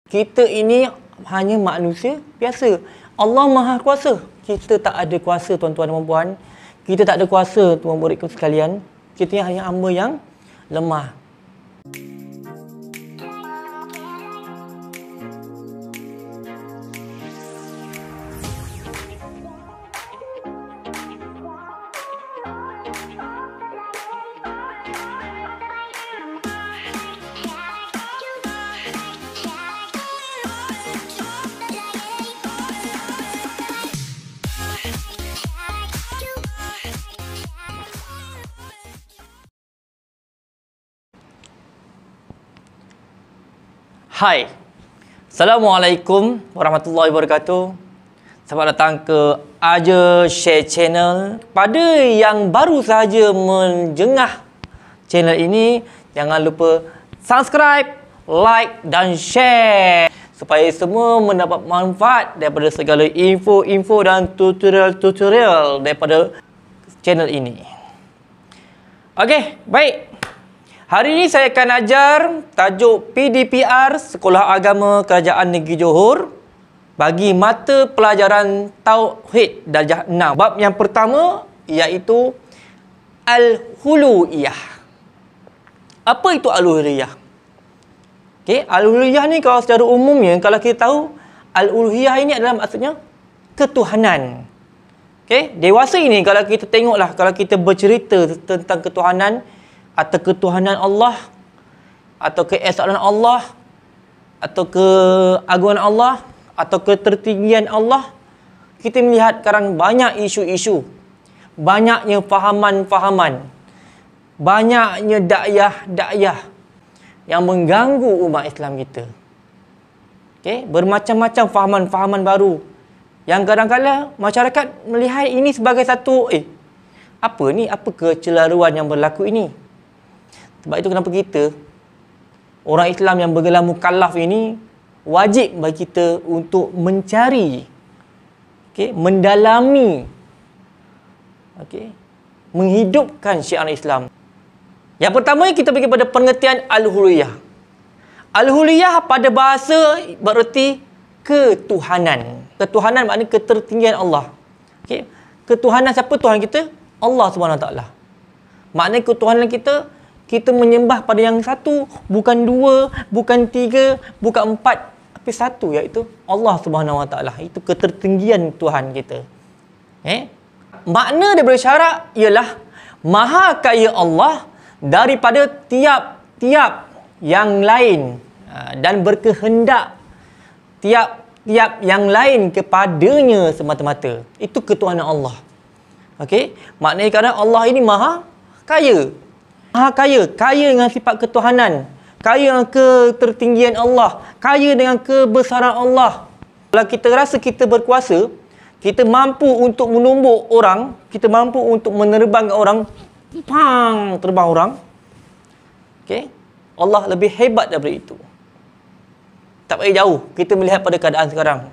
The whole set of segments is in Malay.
Kita ini hanya manusia biasa. Allah Maha Kuasa. Kita tak ada kuasa, tuan-tuan dan puan. Kita tak ada kuasa, tuan muridku sekalian. Kita hanya hamba yang lemah. Hai, Assalamualaikum warahmatullahi wabarakatuh. Selamat datang ke Aja Share Channel. Pada yang baru sahaja menjengah channel ini, jangan lupa subscribe, like dan share supaya semua mendapat manfaat daripada segala info-info dan tutorial-tutorial daripada channel ini. Okey, baik. Hari ini saya akan ajar tajuk PDPR Sekolah Agama Kerajaan Negeri Johor bagi mata pelajaran Tauhid darjah 6. Bab yang pertama iaitu Al-Uluhiyah. Apa itu Al-Uluhiyah? Okey, Al-Uluhiyah ni kalau secara umumnya kalau kita tahu Al-Uluhiyah ini adalah maksudnya ketuhanan. Okey, dewasa ini kalau kita tengoklah, kalau kita bercerita tentang ketuhanan atau ketuhanan Allah, atau keesaan Allah, atau keagungan Allah, atau ketertinggian Allah, kita melihat sekarang banyak isu-isu, banyaknya fahaman-fahaman, banyaknya dakyah-dakyah yang mengganggu umat Islam kita. Okay? Bermacam-macam fahaman-fahaman baru yang kadang-kadang masyarakat melihat ini sebagai satu apa ni? Apa kecelaruan yang berlaku ini? Sebab itu kenapa kita, orang Islam yang bergelar mukallaf ini, wajib bagi kita untuk mencari, mendalami, menghidupkan syiar Islam. Yang pertama, kita pergi pada pengertian Al-Uluhiyah. Al-Uluhiyah pada bahasa bererti ketuhanan. Ketuhanan maknanya ketertinggian Allah. Ketuhanan siapa Tuhan kita? Allah SWT. Maknanya ketuhanan kita menyembah pada yang satu, bukan dua, bukan tiga, bukan empat, tapi satu, iaitu Allah Subhanahu Wa Taala. Itu ketertinggian Tuhan kita. Makna daripada syarak ialah maha kaya Allah daripada tiap-tiap yang lain dan berkehendak tiap-tiap yang lain kepadanya semata-mata. Itu ketuhanan Allah. Okey, maknanya kerana Allah ini maha kaya. Maha kaya, kaya dengan sifat ketuhanan, kaya dengan ketertinggian Allah, kaya dengan kebesaran Allah. Kalau kita rasa kita berkuasa, kita mampu untuk menumbuk orang, kita mampu untuk menerbangkan orang, terbang orang. Allah lebih hebat daripada itu. Tak payah jauh, kita melihat pada keadaan sekarang,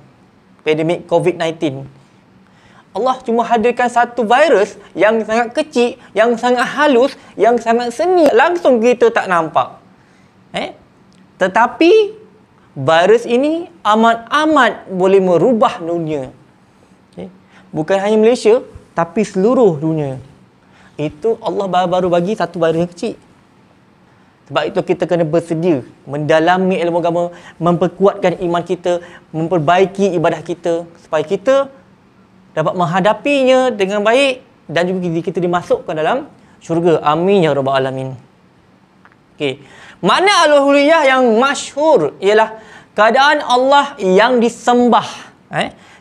pandemik COVID-19. Allah cuma hadirkan satu virus yang sangat kecil, yang sangat halus, yang sangat seni. Langsung kita tak nampak. Tetapi virus ini amat-amat boleh merubah dunia. Bukan hanya Malaysia, tapi seluruh dunia. Itu Allah baru bagi satu virus yang kecil. Sebab itu kita kena bersedia mendalami ilmu agama, memperkuatkan iman kita, memperbaiki ibadah kita supaya kita dapat menghadapinya dengan baik dan juga kita dimasukkan dalam syurga. Amin ya rabbal alamin. Makna Al-Uluhiyah yang masyhur ialah keadaan Allah yang disembah.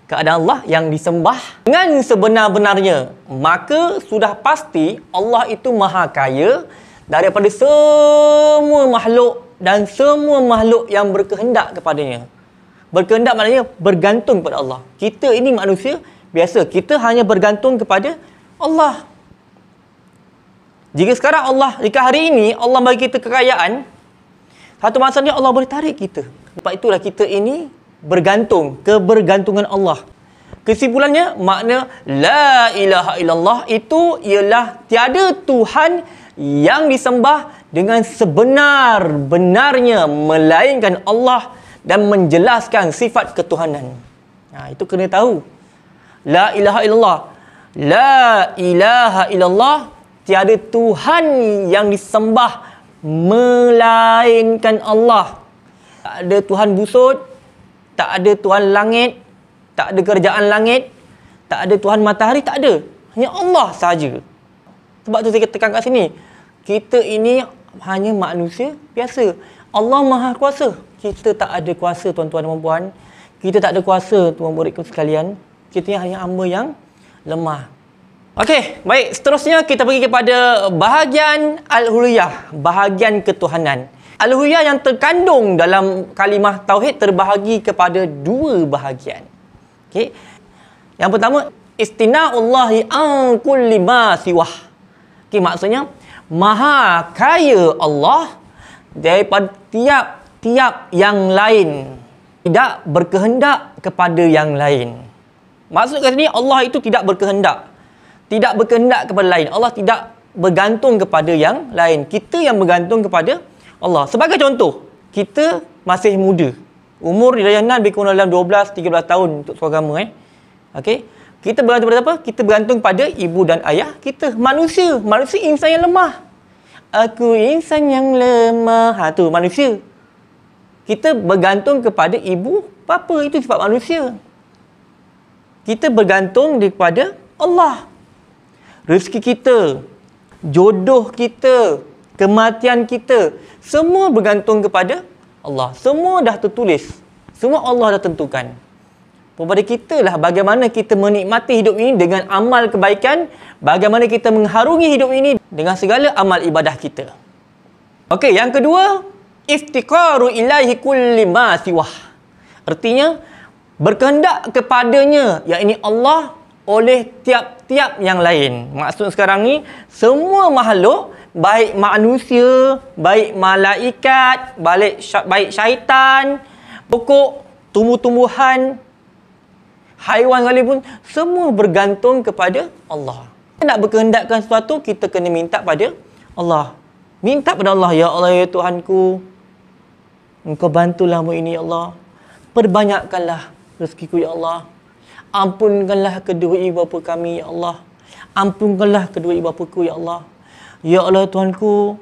Keadaan Allah yang disembah dengan sebenar-benarnya. Maka sudah pasti Allah itu maha kaya daripada semua makhluk dan semua makhluk yang berkehendak kepadanya. Berkehendak maknanya bergantung kepada Allah. Kita ini manusia biasa, kita hanya bergantung kepada Allah. Jika sekarang jika hari ini Allah bagi kita kekayaan, satu masa ni Allah boleh tarik kita. Sebab itulah kita ini bergantung, kebergantungan Allah. Kesimpulannya, makna La ilaha illallah itu ialah tiada Tuhan yang disembah dengan sebenar-benarnya melainkan Allah dan menjelaskan sifat ketuhanan. Itu kena tahu. La ilaha illallah. La ilaha illallah. Tiada Tuhan yang disembah melainkan Allah. Tak ada Tuhan busut, tak ada Tuhan langit, tak ada kerajaan langit, tak ada Tuhan matahari, tak ada. Hanya Allah sahaja. Sebab tu saya tekan kat sini. Kita ini hanya manusia biasa. Allah Maha Kuasa. Kita tak ada kuasa, tuan-tuan dan puan. Kita tak ada kuasa, tuan muridku sekalian. Kita hanya hamba yang lemah. Okey, baik. Seterusnya kita pergi kepada bahagian al-uluhiyah, bahagian ketuhanan. Al-uluhiyah yang terkandung dalam kalimah tauhid terbahagi kepada dua bahagian. Okey. Yang pertama, istina'ullahi an kulli ma siwah. Okey, maksudnya maha kaya Allah daripada tiap-tiap yang lain. Tidak berkehendak kepada yang lain. Maksud kat sini, Allah itu tidak berkehendak. Tidak berkehendak kepada lain. Allah tidak bergantung kepada yang lain. Kita yang bergantung kepada Allah. Sebagai contoh, kita masih muda. Umur di layanan lebih kurang dalam 12-13 tahun untuk seorang agama. Okey. Kita bergantung pada apa? Kita bergantung pada ibu dan ayah kita. Manusia. Manusia insan yang lemah. Aku insan yang lemah. Tu manusia. Kita bergantung kepada ibu bapa. Itu sifat manusia. Kita bergantung kepada Allah. Rezeki kita, jodoh kita, kematian kita, semua bergantung kepada Allah. Semua dah tertulis. Semua Allah dah tentukan. Kepada kita lah bagaimana kita menikmati hidup ini dengan amal kebaikan, bagaimana kita mengharungi hidup ini dengan segala amal ibadah kita. Okey, yang kedua, iftiqaru ilaihi kulli ma siwah. Artinya, berkehendak kepadanya, yakni Allah, oleh tiap-tiap yang lain. Maksud sekarang ni, semua makhluk, baik manusia, baik malaikat, baik syaitan, pokok, tumbuh-tumbuhan, haiwan sekalipun, semua bergantung kepada Allah. Kita nak berkehendakkan sesuatu, kita kena minta pada Allah. Minta pada Allah, ya Allah, ya Tuhanku, Engkau bantulah hamba ini, ya Allah. Perbanyakkanlah rezekiku, ya Allah. Ampunkanlah kedua ibu bapa kami, ya Allah. Ampunkanlah kedua ibu bapaku, ya Allah. Ya Allah, Tuhanku,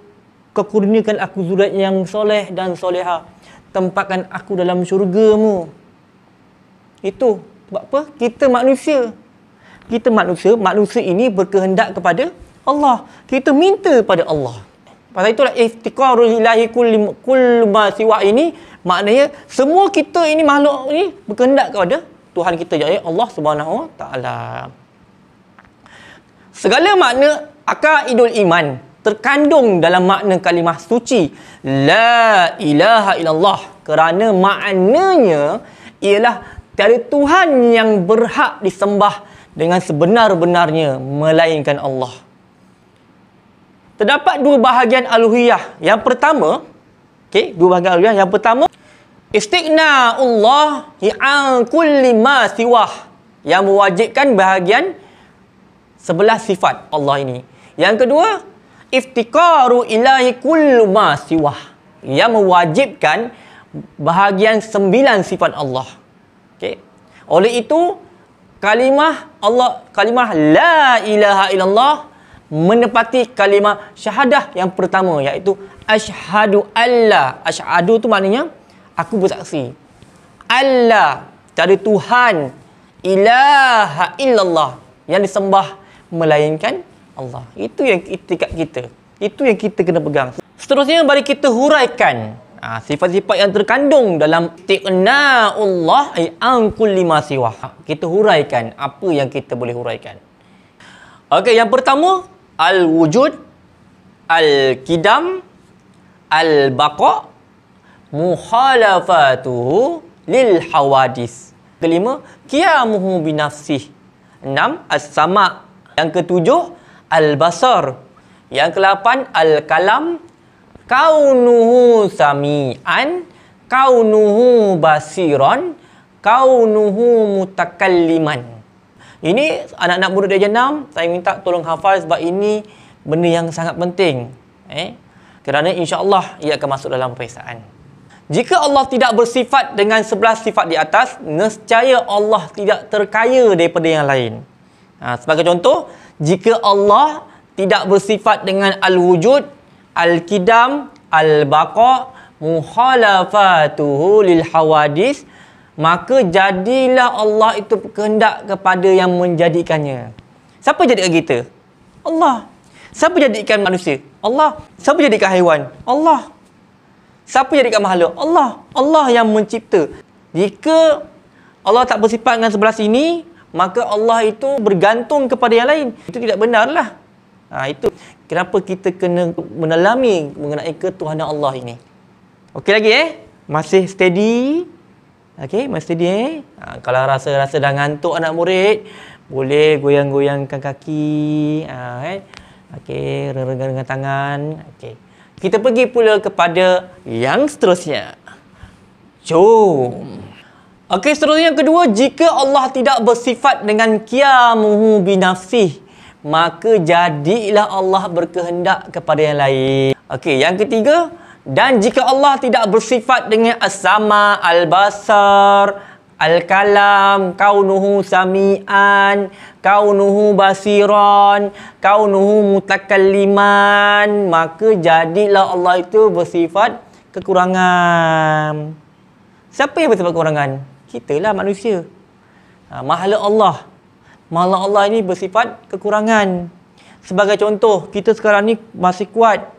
Kau kurniakan aku zuriat yang soleh dan soleha. Tempatkan aku dalam syurga-Mu. Itu. Sebab apa? Kita manusia. Kita manusia. Manusia ini berkehendak kepada Allah. Kita minta pada Allah. Pasal itulah iftiqarul ilahi kullu ma siwa ini, maknanya semua kita ini, makhluk ini berkehendak kepada Tuhan kita, iaitu Allah Subhanahu Wa Taala. Segala makna aqaidul iman terkandung dalam makna kalimah suci la ilaha illallah, kerana maknanya ialah tiada Tuhan yang berhak disembah dengan sebenar-benarnya melainkan Allah. Terdapat dua bahagian al-uluhiyah. Yang pertama, dua bahagian al-uluhiyah. Yang pertama, istighna'ullahi an kulli ma siwah, yang mewajibkan bahagian 11 sifat Allah ini. Yang kedua, iftiqaru ilahi kullu ma siwah, yang mewajibkan bahagian 9 sifat Allah. Oleh itu, kalimah la ilaha illallah menepati kalimah syahadah yang pertama, iaitu asyhadu alla. Asyhadu tu maknanya aku bersaksi. Allah, tiada Tuhan, ilaha illallah, yang disembah melainkan Allah. Itu yang itikat kita. Itu yang kita kena pegang. Seterusnya, mari kita huraikan sifat-sifat yang terkandung dalam istighna'ullah an kulli ma siwah. Kita huraikan apa yang kita boleh huraikan. Okey, yang pertama, al-wujud, al-qidam, al-baqa', mukhalafatuhu lil hawadis. Kelima, qiyamuhu binafsih. 6, as-sama'. Yang ketujuh, al-basar. Yang ke-8, al-kalam, kaunuhu sami'an, kaunuhu basiran, kaunuhu mutakalliman. Ini anak-anak murid darjah 6, saya minta tolong hafal sebab ini benda yang sangat penting. Kerana insya-Allah ia akan masuk dalam peperiksaan. Jika Allah tidak bersifat dengan 11 sifat di atas, nescaya Allah tidak terkaya daripada yang lain. Sebagai contoh, jika Allah tidak bersifat dengan al-wujud, al-qidam, al-baqa, mukhalafatuhu lil hawadis, maka jadilah Allah itu berkehendak kepada yang menjadikannya. Siapa jadikan kita? Allah. Siapa jadikan manusia? Allah. Siapa jadikan haiwan? Allah. Siapa jadikan makhluk? Allah. Allah yang mencipta. Jika Allah tak bersifat dengan sebelah sini, maka Allah itu bergantung kepada yang lain. Itu tidak benarlah. Itu kenapa kita kena menelami mengenai ketuhanan Allah ini. Okey lagi Masih steady? Okey, masih steady Kalau rasa-rasa dah ngantuk anak murid, boleh goyang-goyangkan kaki. Okey, renggang-renggang tangan. Okey. Kita pergi pula kepada yang seterusnya. Jom. Okey, seterusnya yang kedua, jika Allah tidak bersifat dengan qiyamuhu binafsih, maka jadilah Allah berkehendak kepada yang lain. Okey, yang ketiga, dan jika Allah tidak bersifat dengan as-sama, al-basar, al-kalam, kaunuhu sami'an, kaunuhu basiran, kaunuhu mutakalliman, maka jadilah Allah itu bersifat kekurangan. Siapa yang bersifat kekurangan? Kitalah manusia. Makhluk Allah. Makhluk Allah ini bersifat kekurangan. Sebagai contoh, kita sekarang ni masih kuat.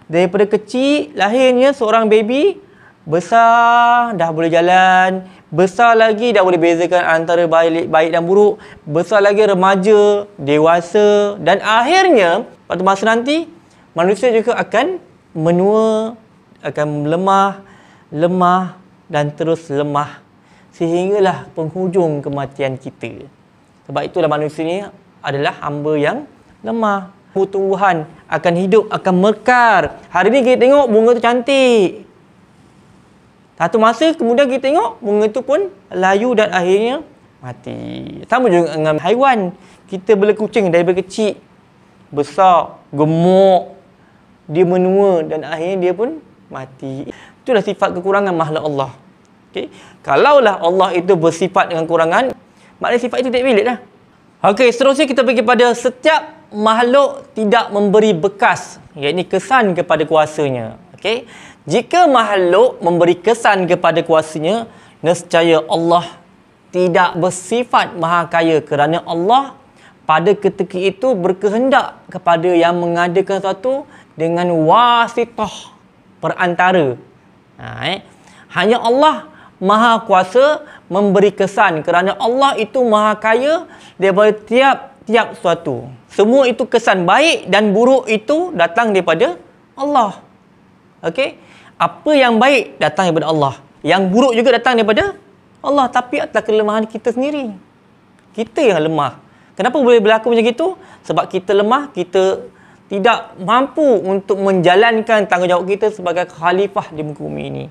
Daripada kecil, lahirnya seorang baby, besar, dah boleh jalan. Besar lagi, dah boleh bezakan antara baik dan buruk. Besar lagi, remaja, dewasa. Dan akhirnya, pada masa nanti, manusia juga akan menua, akan lemah, dan terus lemah. Sehinggalah penghujung kematian kita. Sebab itulah manusia ni adalah hamba yang lemah. Tumbuhan akan hidup, akan mekar. Hari ni kita tengok bunga tu cantik. Satu masa kemudian kita tengok bunga tu pun layu dan akhirnya mati. Sama juga dengan haiwan. Kita bela kucing daripada kecil, besar, gemuk, dia menua dan akhirnya dia pun mati. Itulah sifat kekurangan makhluk Allah. Okay? Kalaulah Allah itu bersifat dengan kurangan, maknanya sifat itu tidak valid lah. Okey, seterusnya kita pergi pada setiap makhluk tidak memberi bekas, iaitu kesan kepada kuasanya. Okey, jika makhluk memberi kesan kepada kuasanya, nescaya Allah tidak bersifat maha kaya, kerana Allah pada ketika itu berkehendak kepada yang mengadakan sesuatu dengan wasitah, perantara. Hanya Allah maha kuasa memberi kesan, kerana Allah itu maha kaya daripada tiap sesuatu. Semua itu kesan baik dan buruk itu datang daripada Allah. Okey? Apa yang baik datang daripada Allah. Yang buruk juga datang daripada Allah. Tapi adalah kelemahan kita sendiri. Kita yang lemah. Kenapa boleh berlaku macam itu? Sebab kita lemah, kita tidak mampu untuk menjalankan tanggungjawab kita sebagai khalifah di muka bumi ini.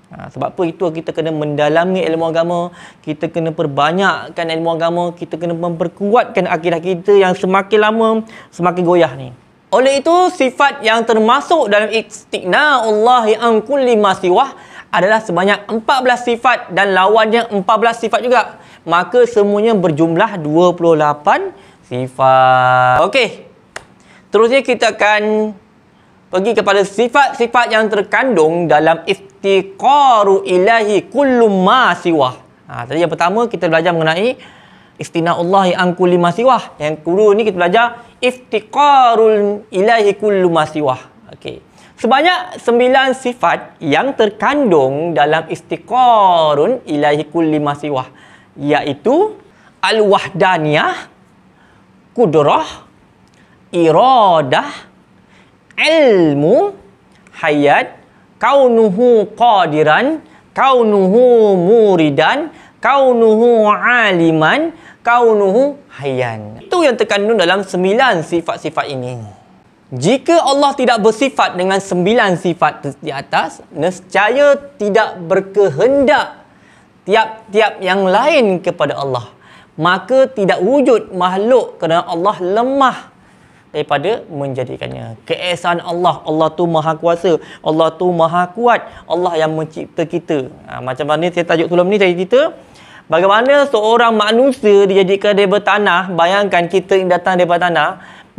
Sebab apa itu kita kena mendalami ilmu agama, kita kena perbanyakkan ilmu agama, kita kena memperkuatkan akidah kita yang semakin lama semakin goyah ni. Oleh itu, sifat yang termasuk dalam istighnaullah an kulli ma siwah adalah sebanyak 14 sifat dan lawannya 14 sifat juga. Maka semuanya berjumlah 28 sifat. Okey. Terusnya kita akan pergi kepada sifat-sifat yang terkandung dalam iftiqaru ilahi kullu ma siwah. Tadi yang pertama kita belajar mengenai istinaullahi an kulli ma siwah. Yang kedua ni kita belajar iftiqarul ilahi kullu ma siwah. Okey. Sebanyak 9 sifat yang terkandung dalam iftiqarun ilahi kulli ma siwah, iaitu al-wahdaniyah, kudrah, iradah, ilmu, hayat, kaunuhu qadiran, kaunuhu muridan, kaunuhu aliman, kaunuhu hayyan. Itu yang terkandung dalam 9 sifat-sifat ini. Jika Allah tidak bersifat dengan 9 sifat di atas, nescaya tidak berkehendak tiap-tiap yang lain kepada Allah. Maka tidak wujud makhluk kerana Allah lemah. daripada menjadikannya. Keesaan Allah, Allah tu maha kuasa, Allah tu maha kuat, Allah yang mencipta kita. Macam mana saya tajuk sebelum ni saya cerita, bagaimana seorang manusia dijadikan daripada tanah. Bayangkan kita yang datang daripada tanah,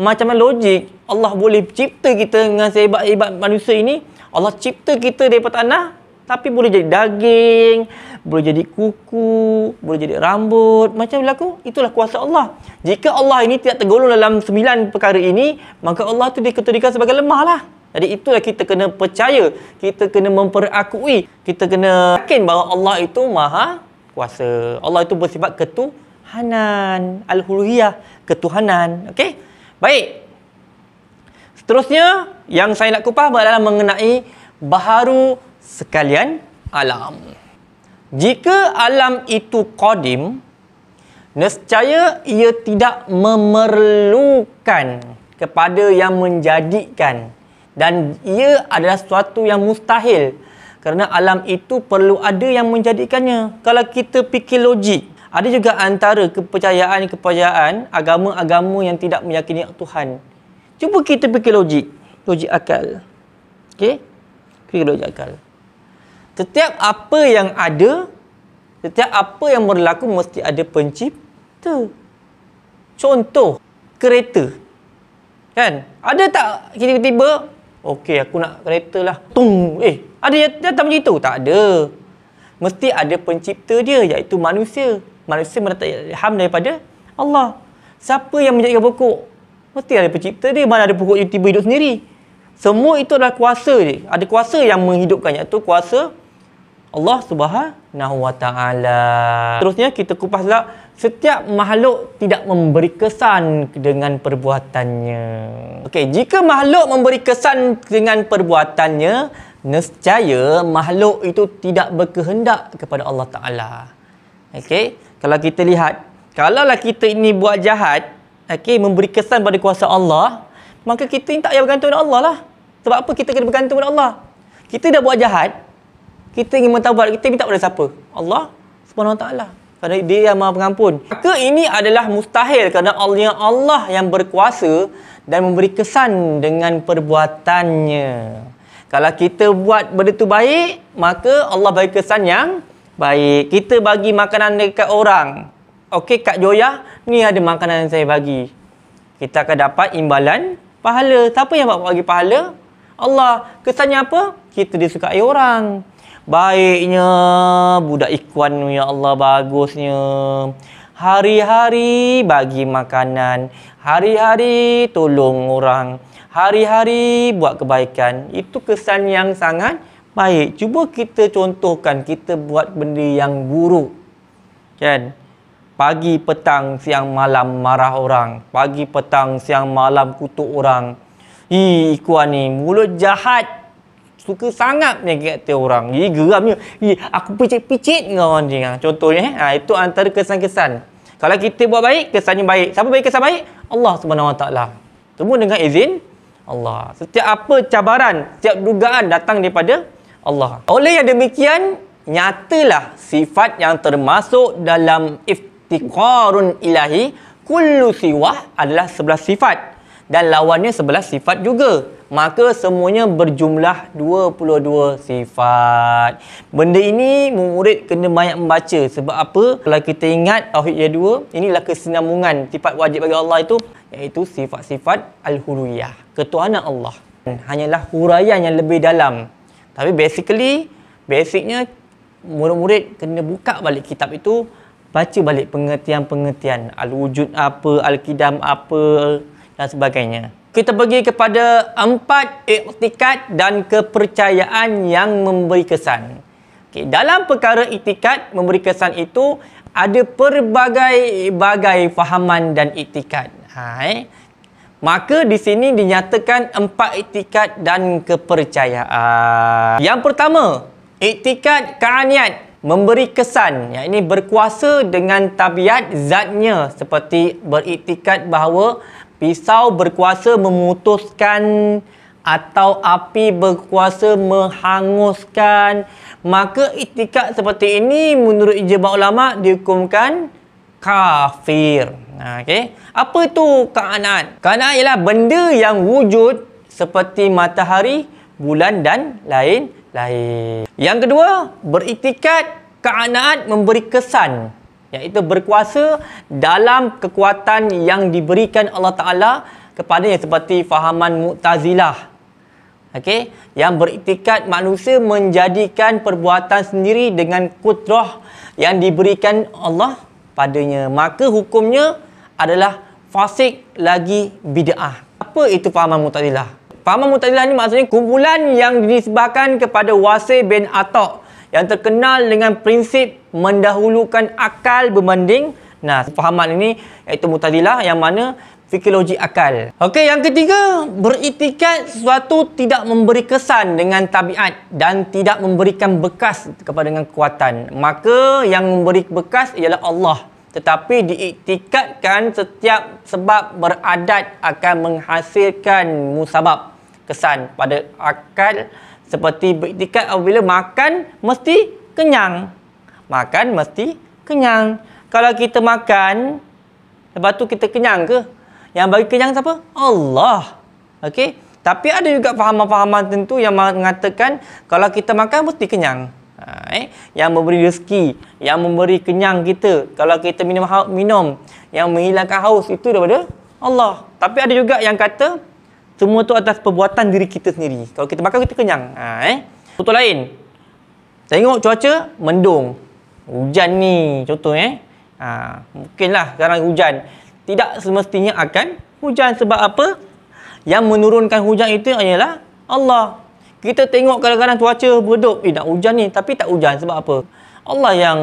macam mana logik Allah boleh cipta kita dengan sehebat-hebat manusia ini. Allah cipta kita daripada tanah, tapi boleh jadi daging, boleh jadi kuku, boleh jadi rambut. Macam berlaku, itulah kuasa Allah. Jika Allah ini tidak tergolong dalam 9 perkara ini, maka Allah itu dikategorikan sebagai lemah lah. Jadi itulah kita kena percaya, kita kena memperakui, kita kena yakin bahawa Allah itu maha kuasa. Allah itu bersifat ketuhanan, al-uluhiyah, ketuhanan. Okey? Baik. Seterusnya yang saya nak kupas adalah mengenai baharu sekalian alam. Jika alam itu qadim, nescaya ia tidak memerlukan kepada yang menjadikan, dan ia adalah sesuatu yang mustahil kerana alam itu perlu ada yang menjadikannya. Kalau kita fikir logik, ada juga antara kepercayaan agama-agama yang tidak meyakini Tuhan. Cuba kita fikir logik akal. Okey? Fikir logik akal. Setiap apa yang ada, setiap apa yang berlaku mesti ada pencipta. Contoh, kereta. Kan? Ada tak tiba-tiba, okey aku nak kereta lah. Tung. Ada yang datang macam itu? Tak ada. Mesti ada pencipta dia, iaitu manusia. Manusia mendapat ilham daripada Allah. Siapa yang menjadikan pokok? Mesti ada pencipta dia. Mana ada pokok yang tiba hidup sendiri? Semua itu adalah kuasa dia. Ada kuasa yang menghidupkannya. Itu kuasa Allah Subhanahu Wa Taala. Terusnya kita kupas pula, setiap makhluk tidak memberi kesan dengan perbuatannya. Okey, jika makhluk memberi kesan dengan perbuatannya, nescaya makhluk itu tidak berkehendak kepada Allah Taala. Okey, kalau kita lihat, kalaulah kita ini buat jahat, okey, memberi kesan pada kuasa Allah, maka kita tak payah bergantung pada Allah lah. Sebab apa kita kena bergantung pada Allah? Kita dah buat jahat, kita ingin mentaubat, kita minta pada siapa? Allah Subhanahu Wa Taala. Kerana Dia yang Maha Pengampun. Maka ini adalah mustahil kerana Allah yang berkuasa dan memberi kesan dengan perbuatannya. Kalau kita buat benda tu baik, maka Allah bagi kesan yang baik. Kita bagi makanan dekat orang. Okey, Kak Joya, ni ada makanan yang saya bagi. Kita akan dapat imbalan pahala. Siapa yang bagi pahala? Allah. Kesannya apa? Kita disukai orang. Baiknya budak ikhwan, ya Allah, bagusnya. Hari-hari bagi makanan. Hari-hari tolong orang. Hari-hari buat kebaikan. Itu kesan yang sangat baik. Cuba kita contohkan, kita buat benda yang buruk. Kan? Pagi, petang, siang, malam marah orang. Pagi, petang, siang, malam kutuk orang. Ikhwan ni mulut jahat. Suka sangat menyakiti orang. Geramnya. Aku picit-picit dengan orang ni. Contohnya, itu antara kesan-kesan. Kalau kita buat baik, kesannya baik. Siapa bagi kesan baik? Allah Subhanahu Wa Taala. Semua dengan izin Allah. Setiap apa cabaran, setiap dugaan datang daripada Allah. Oleh yang demikian, nyatalah sifat yang termasuk dalam iftiqarun ilahi, kullu siwah adalah 11 sifat. Dan lawannya 11 sifat juga. Maka semuanya berjumlah 22 sifat. Benda ini murid kena banyak membaca. Sebab apa? Kalau kita ingat tauhid yang 2, inilah kesinambungan sifat wajib bagi Allah itu, iaitu sifat-sifat al-uluhiyah, ketuhanan Allah. Hanyalah huraian yang lebih dalam. Tapi basicnya murid-murid kena buka balik kitab itu, baca balik pengertian-pengertian al-wujud apa, al-qidam apa dan sebagainya. Kita pergi kepada 4 iktikad dan kepercayaan yang memberi kesan. Okay, dalam perkara iktikad memberi kesan itu ada pelbagai fahaman dan iktikad. Maka di sini dinyatakan 4 iktikad dan kepercayaan. Yang pertama, iktikad ka'aniyat, memberi kesan, yakni berkuasa dengan tabiat zatnya, seperti beriktikad bahawa pisau berkuasa memutuskan atau api berkuasa menghanguskan. Maka iktikad seperti ini menurut ijma' ulama' dihukumkan kafir. Okey. Apa itu kaanat? Kaanat ialah benda yang wujud seperti matahari, bulan dan lain-lain. Yang kedua, beriktikad kaanat memberi kesan, iaitu berkuasa dalam kekuatan yang diberikan Allah Ta'ala kepadanya, seperti fahaman Mu'tazilah. Okey, yang beriktikad manusia menjadikan perbuatan sendiri dengan kudrah yang diberikan Allah padanya, maka hukumnya adalah fasik lagi bid'ah. Apa itu fahaman Mu'tazilah? Fahaman Mu'tazilah ni maksudnya kumpulan yang dinisbahkan kepada Wasil bin Ata' yang terkenal dengan prinsip mendahulukan akal berbanding fahaman ini iaitu Mu'tazilah, yang mana fikir akal. Okey, yang ketiga, beriktikad sesuatu tidak memberi kesan dengan tabiat dan tidak memberikan bekas kepada dengan kekuatan. Maka yang memberi bekas ialah Allah. Tetapi diiktikadkan setiap sebab beradat akan menghasilkan musabab, kesan pada akal, seperti beriktikad apabila makan mesti kenyang. Makan mesti kenyang. Kalau kita makan, lepas tu kita kenyang ke? Yang bagi kenyang siapa? Allah. Okey. Tapi ada juga fahaman-fahaman tertentu yang mengatakan kalau kita makan mesti kenyang. Yang memberi rezeki, yang memberi kenyang kita, kalau kita minum yang menghilangkan haus, itu daripada Allah. Tapi ada juga yang kata semua tu atas perbuatan diri kita sendiri. Kalau kita makan kita kenyang. Contoh lain, tengok cuaca mendung, hujan ni contoh mungkinlah sekarang hujan. Tidak semestinya akan hujan. Sebab apa? Yang menurunkan hujan itu adalah Allah. Kita tengok kadang-kadang cuaca beredup, nak hujan ni, tapi tak hujan. Sebab apa? Allah yang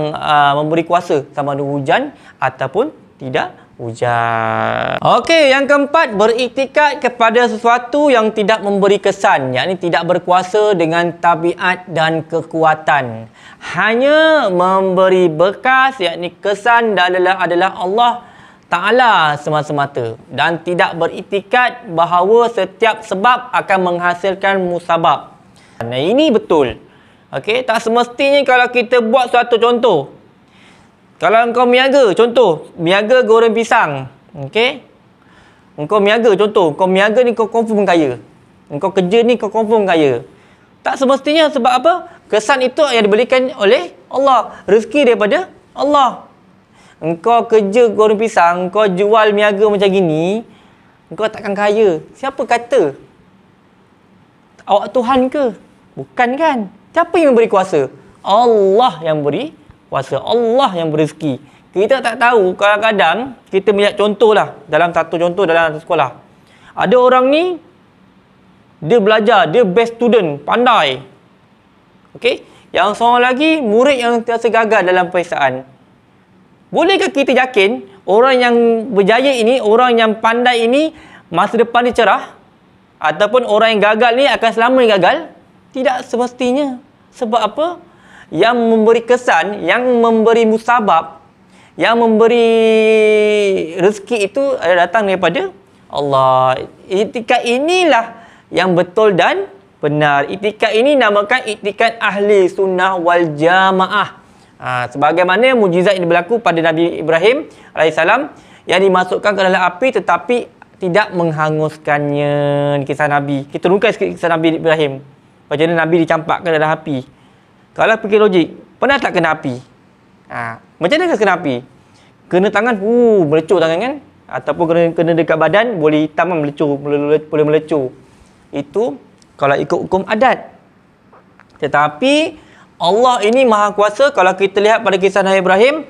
memberi kuasa sama ada hujan ataupun tidak hujan. Okey, yang keempat, beriktikad kepada sesuatu yang tidak memberi kesan, yakni tidak berkuasa dengan tabiat dan kekuatan. Hanya memberi bekas, yakni kesan adalah Allah Ta'ala semata-mata, dan tidak beriktikad bahawa setiap sebab akan menghasilkan musabab. Ini betul. Okey, tak semestinya kalau kita buat suatu contoh. Kalau engkau miaga, contoh, miaga goreng pisang. Okey? Engkau miaga, contoh, engkau miaga ni kau confirm kaya. Engkau kerja ni kau confirm kaya. Tak semestinya. Sebab apa? Kesan itu yang diberikan oleh Allah. Rezeki daripada Allah. Engkau kerja goreng pisang, kau jual miaga macam gini, engkau takkan kaya. Siapa kata? Awak Tuhan ke? Bukan kan? Siapa yang memberi kuasa? Allah yang beri kuasa. Allah yang beri rezeki. Kita tak tahu. Kadang-kadang kita melihat contohlah, dalam satu contoh dalam sekolah. Ada orang ni, dia belajar, dia best student, pandai. Okey? Yang seorang lagi, murid yang terasa gagal dalam peperiksaan. Bolehkah kita yakin orang yang berjaya ini, orang yang pandai ini, masa depan dia cerah? Ataupun orang yang gagal ni akan selamanya gagal? Tidak semestinya. Sebab apa? Yang memberi kesan, yang memberi musabab, yang memberi rezeki itu datang daripada Allah. Iktikad inilah yang betul dan benar. Iktikad ini namakan iktikad ahli sunnah wal jamaah. Sebagaimana mujizat ini berlaku pada Nabi Ibrahim AS yang dimasukkan ke dalam api tetapi tidak menghanguskannya. Kisah Nabi. Kita runkai sikit kisah Nabi Ibrahim. Macam mana Nabi dicampakkan dalam api. Kalau fikir logik, pernah tak kena api? Macam mana kena api? Kena tangan, melecur tangan kan? Ataupun kena dekat badan, boleh hitam kan, boleh melecur. Itu kalau ikut hukum adat. Tetapi Allah ini maha kuasa. Kalau kita lihat pada kisah Nabi Ibrahim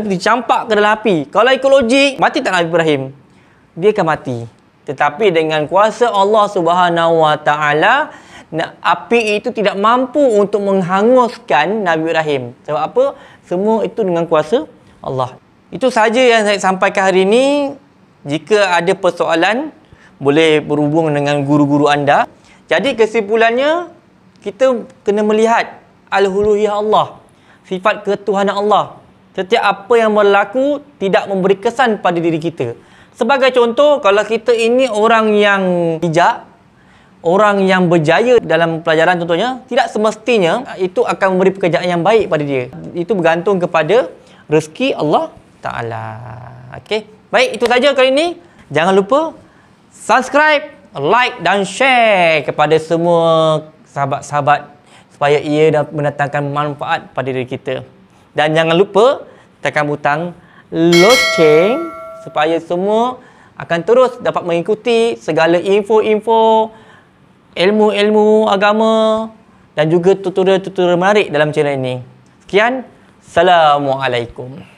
dicampak ke dalam api. Kalau ikut logik, mati tak Nabi Ibrahim? Dia akan mati. Tetapi dengan kuasa Allah Subhanahu Wa Taala, api itu tidak mampu untuk menghanguskan Nabi Ibrahim. Sebab apa? Semua itu dengan kuasa Allah. Itu sahaja yang saya sampaikan hari ini. Jika ada persoalan, boleh berhubung dengan guru-guru anda. Jadi kesimpulannya, kita kena melihat al-uluhiyah Allah, sifat ketuhanan Allah. Setiap apa yang berlaku tidak memberi kesan pada diri kita. Sebagai contoh, kalau kita ini orang yang bijak, orang yang berjaya dalam pelajaran contohnya, tidak semestinya itu akan memberi pekerjaan yang baik pada dia. Itu bergantung kepada rezeki Allah taala. Okey. Baik, itu saja kali ini. Jangan lupa subscribe, like dan share kepada semua sahabat-sahabat supaya ia dapat mendatangkan manfaat pada diri kita. Dan jangan lupa tekan butang loceng supaya semua akan terus dapat mengikuti segala info-info, ilmu-ilmu agama dan juga tutorial-tutorial menarik dalam channel ini. Sekian. Assalamualaikum.